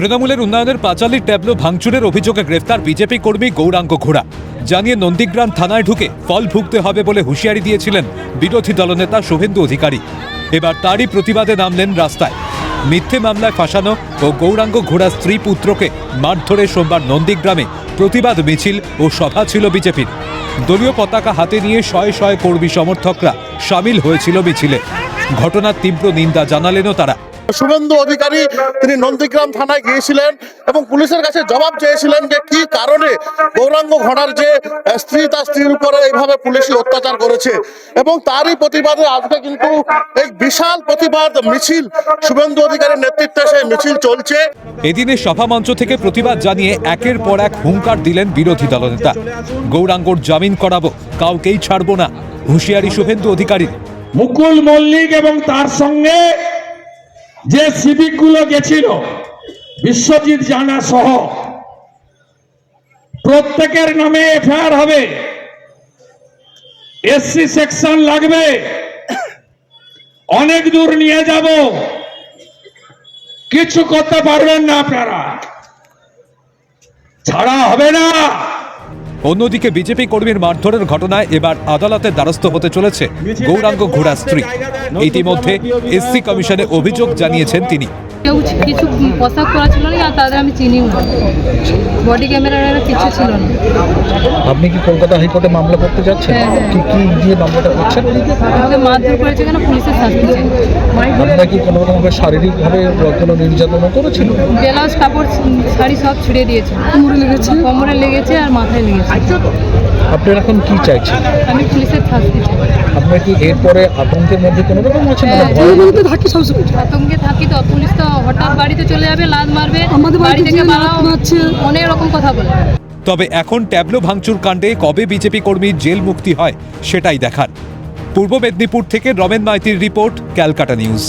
তৃণমূলের উন্নয়নের পাঁচালীর ট্যাবলো ভাঙচুরের অভিযোগে গ্রেফতার বিজেপি কর্মী গৌরাঙ্গ ঘোড়া। জানিয়ে নন্দীগ্রাম থানায় ঢুকে ফল ভুগতে হবে বলে হুঁশিয়ারি দিয়েছিলেন বিরোধী দলনেতা শুভেন্দু অধিকারী। এবার তারই প্রতিবাদে নামলেন রাস্তায়। মিথ্যে মামলায় ফাঁসানো ও গৌরাঙ্গ ঘোড়ার স্ত্রী পুত্রকে মারধরে সোমবার নন্দীগ্রামে প্রতিবাদ মিছিল ও সভা ছিল বিজেপির। দলীয় পতাকা হাতে নিয়ে শয়ে শয়ে কর্মী সমর্থকরা সামিল হয়েছিল মিছিলে। ঘটনার তীব্র নিন্দা জানালেনও তারা। শুভেন্দু অধিকারী তিনি নন্দীগ্রাম থানায় গিয়েছিলেন এবং পুলিশের কাছে জবাব চেয়েছিলেন যে কি কারণে গৌরাঙ্গ ঘোড়ার যে স্ত্রী তার স্ত্রীর উপরে এইভাবে পুলিশি অত্যাচার করেছে, এবং তারই প্রতিবাদে আজকে কিন্তু এই বিশাল প্রতিবাদ মিছিল শুভেন্দু অধিকারীর নেতৃত্বে সেই মিছিল চলছে। এদিনে সভামঞ্চ থেকে প্রতিবাদ জানিয়ে একের পর এক হুঙ্কার দিলেন বিরোধী দলনেতা। গৌরাঙ্গর জামিন করাবো, কাউকেই ছাড়বো না, হুঁশিয়ারি শুভেন্দু অধিকারীর। মুকুল মল্লিক এবং তার সঙ্গে যে সিভিক গুলো গেছিল বিশ্বজিৎ জানা সহ প্রত্যেকের নামে এফআইআর হবে, এসসি সেকশন লাগবে, অনেক দূর নিয়ে যাব, কিছু করতে পারবেন না আপনারা, ছাড়া হবে না। অন্যদিকে বিজেপি কর্মীর মারধরের ঘটনায় এবার আদালতের দ্বারস্থ হতে চলেছে গৌরাঙ্গ ঘোড়ার স্ত্রী। ইতিমধ্যে এসসি কমিশনে অভিযোগ জানিয়েছেন তিনি। কিছু পোশাক পরা ছিল না, আর তাদের আমি চিনিও না, বডি ক্যামেরার কিছু ছিল না। আপনি কি কলকাতা হাইকোর্টে মামলা করতে যাচ্ছেন? কি কি দিয়ে মামলাটা করছেন? আমাকে মারধর করেছে কেন, পুলিশের শাস্তি চাই। আপনারা কি কোনো রকমভাবে শারীরিকভাবে কোনো নির্যাতন করেছিল? ব্লাউজ কাপড় শাড়ি সব ছিঁড়ে দিয়েছে, কোমরে লেগেছে আর মাথায় লেগেছে। আপনারা এখন কি চাইছেন? আমি পুলিশের শাস্তি চাই। আপনারা কি এরপরে আতঙ্কের মধ্যে কোনো রকম আছেন? আতঙ্কে থাকি তো, পুলিশ তো হঠাৎ বাড়িতে চলে যাবে, লাদ মারবে, বাড়ি থেকে অনেক রকম কথা বলে। তবে এখন ট্যাবলো ভাঙচুর কাণ্ডে কবে বিজেপি কর্মীর জেল মুক্তি হয় সেটাই দেখার। পূর্ব মেদিনীপুর থেকে রমেন মাইতির রিপোর্ট, ক্যালকাটা নিউজ।